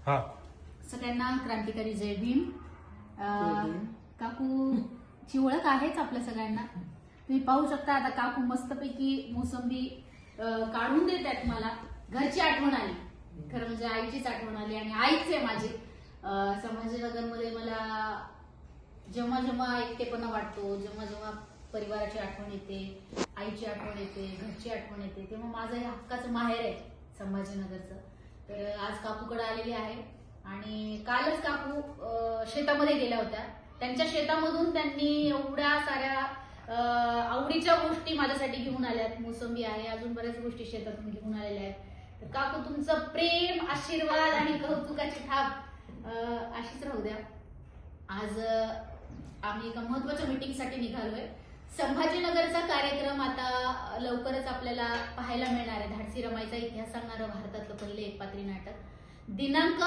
सगळ्यांना क्रांतिकारी जय भीम। काकूची ओळख आहेच आपल्या सगळ्यांना। तुम्ही पाहू शकता आता काकू मस्तपैकी मोसंबी काढून देत आहेत। मला घरची आठवण आली, खरं म्हणजे आईचीच आठवण आली आणि आईच आहे माझी। संभाजीनगरमध्ये मला जेव्हा जेव्हा एकटेपणा वाटतो, जेव्हा जेव्हा परिवाराची आठवण येते, आईची आठवण येते, घरची आठवण येते, तेव्हा माझं हे हक्काचं माहेर आहे संभाजीनगरचं। तर आज काकूकडे आलेली आहे आणि कालच काकू शेतामध्ये गेल्या होत्या। त्यांच्या शेतामधून त्यांनी एवढ्या साऱ्या आवडीच्या गोष्टी माझ्यासाठी घेऊन आल्यात। मोसंबी आहे, अजून बऱ्याच गोष्टी शेतातून घेऊन आलेल्या आहेत। तर काकू तुमचं प्रेम, आशीर्वाद आणि कौतुकाची थाप अशीच राहू द्या। आज आम्ही एका महत्त्वाच्या मीटिंगसाठी निघालोय। संभाजीनगरचा कार्यक्रम आता लवकरच आपल्याला पाहायला मिळणार आहे। धाडसी रमाईचा इतिहास सांगणारं भारतातलं पहिलं एकपात्री नाटक। दिनांक,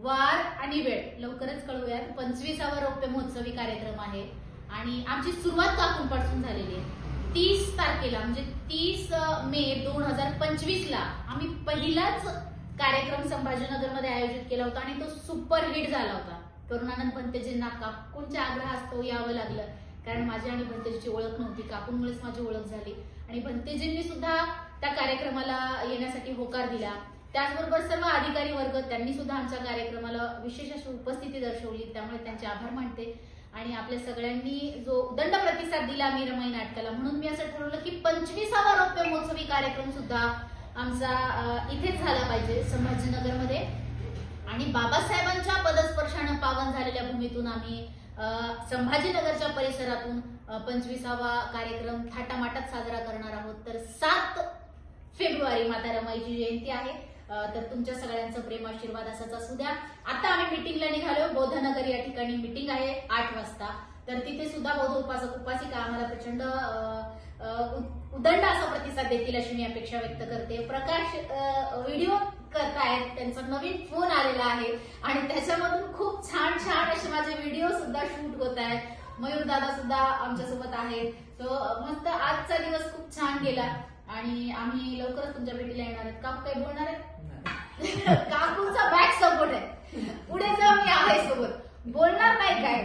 वार आणि वेळ लवकरच कळवूयात। 25वा रौप्य महोत्सवी कार्यक्रम आहे आणि आमची सुरुवात काकूंपासून झालेली आहे। 30 तारखेला म्हणजे 30 मे 2025 ला आम्ही पहिलाच कार्यक्रम संभाजीनगरमध्ये आयोजित केला होता आणि तो सुपरहिट झाला होता। करुणानंद भंतेजींना काकूंच्या आग्रहास्तव यावं लागलं, कारण माझी आणि भंतेजीची ओळख नव्हती। काकूंमुळेच माझी ओळख झाली आणि भंतेजींनी सुद्धा त्या कार्यक्रमाला येण्यासाठी होकार दिला। त्याचबरोबर सर्व अधिकारी वर्ग त्यांनी सुद्धा आमच्या कार्यक्रमाला विशेष अशी उपस्थिती दर्शवली, त्यामुळे त्यांचे आभार मानते। आणि आपल्या सगळ्यांनी जो दंड प्रतिसाद दिला मी रमाई नाटकाला, म्हणून मी असं ठरवलं की 25वा रौप्य महोत्सवी कार्यक्रम सुद्धा आमचा इथेच झाला पाहिजे संभाजीनगरमध्ये। आणि बाबासाहेबांच्या पदस्पर्शानं पावन झालेल्या भूमीतून आम्ही संभाजीनगरच्या परिसरातून 25वा कार्यक्रम थाटामाटात साजरा करणार आहोत। तर 7 फेब्रुवारी माता रमाईची जयंती आहे। तर तुमच्या सगळ्यांचं प्रेम आशीर्वाद असाच असू द्या। आता आम्ही मीटिंगला निघालो। बौद्धनगर या ठिकाणी मीटिंग आहे 8 वाजता। तर तिथे सुद्धा बौद्ध उपासक उपासिका आम्हाला प्रचंड उदंड असा प्रतिसाद देतील अशी मी अपेक्षा व्यक्त करते। प्रकाश व्हिडिओ करतायत, त्यांचा नवीन फोन आलेला आहे आणि त्याच्यामधून खूप छान छान असे माझे व्हिडिओ सुद्धा शूट होत आहेत। मयूर दादा सुद्धा आमच्यासोबत आहेत। तो मस्त आजचा दिवस खूप छान गेला आणि आम्ही लवकरच तुमच्या भेटीला येणार आहेत। काकू काय बोलणार आहे? काकूंचा बॅक सपोर्ट आहे, पुढे जाऊन मी आहे सोबत, बोलणार नाही काय।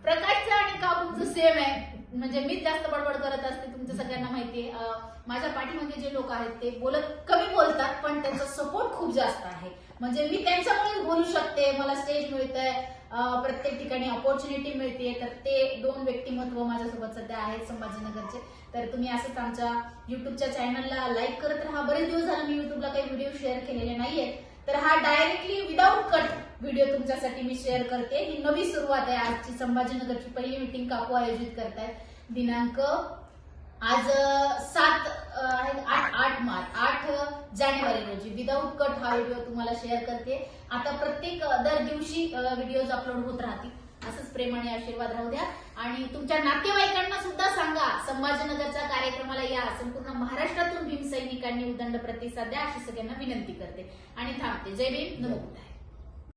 प्रकाशचं आणि काकूंचं सेम आहे, म्हणजे मीच जास्त बडबड करत असते, तुमच्या सगळ्यांना माहितीये। माझ्या पाठीमागे जे लोक आहेत ते कमी बोलतात, पण त्यांचा सपोर्ट खूप जास्त आहे। म्हणजे मी त्यांच्यामुळे बोलू शकते, मला स्टेज मिळतंय, प्रत्येक ठिकाणी ऑपॉर्च्युनिटी मिळते। तर ते 2 व्यक्तिमत्व माझ्यासोबत सध्या आहेत संभाजीनगरचे। तर तुम्ही असंच आमच्या युट्यूबच्या चॅनलला लाईक करत राहा। बरेच दिवस झाले मी युट्यूबला काही व्हिडिओ शेअर केलेले नाहीये, तर हा डायरेक्टली विदाउट कट व्हिडिओ तुमच्यासाठी मी शेअर करते। ही नवी सुरुवात आहे। आजची संभाजीनगरची पहिली मीटिंग काकू आयोजित करतायत। दिनांक आज 8 जानेवारी रोजी विदाउट कट हा व्हिडिओ तुम्हाला शेअर करते। आता प्रत्येक दर दिवशी व्हिडिओज अपलोड होत राहतील। असंच प्रेमाने आशीर्वाद राहू द्या आणि तुमच्या नातेवाईकांना सुद्धा सांगा संभाजीनगरच्या कार्यक्रमाला या। संपूर्ण महाराष्ट्रातून भीम सैनिकांनी उदंड प्रतिसाद द्या अशी सगळ्यांना विनंती करते आणि थांबते। जय भीम, नमो बुद्धाय।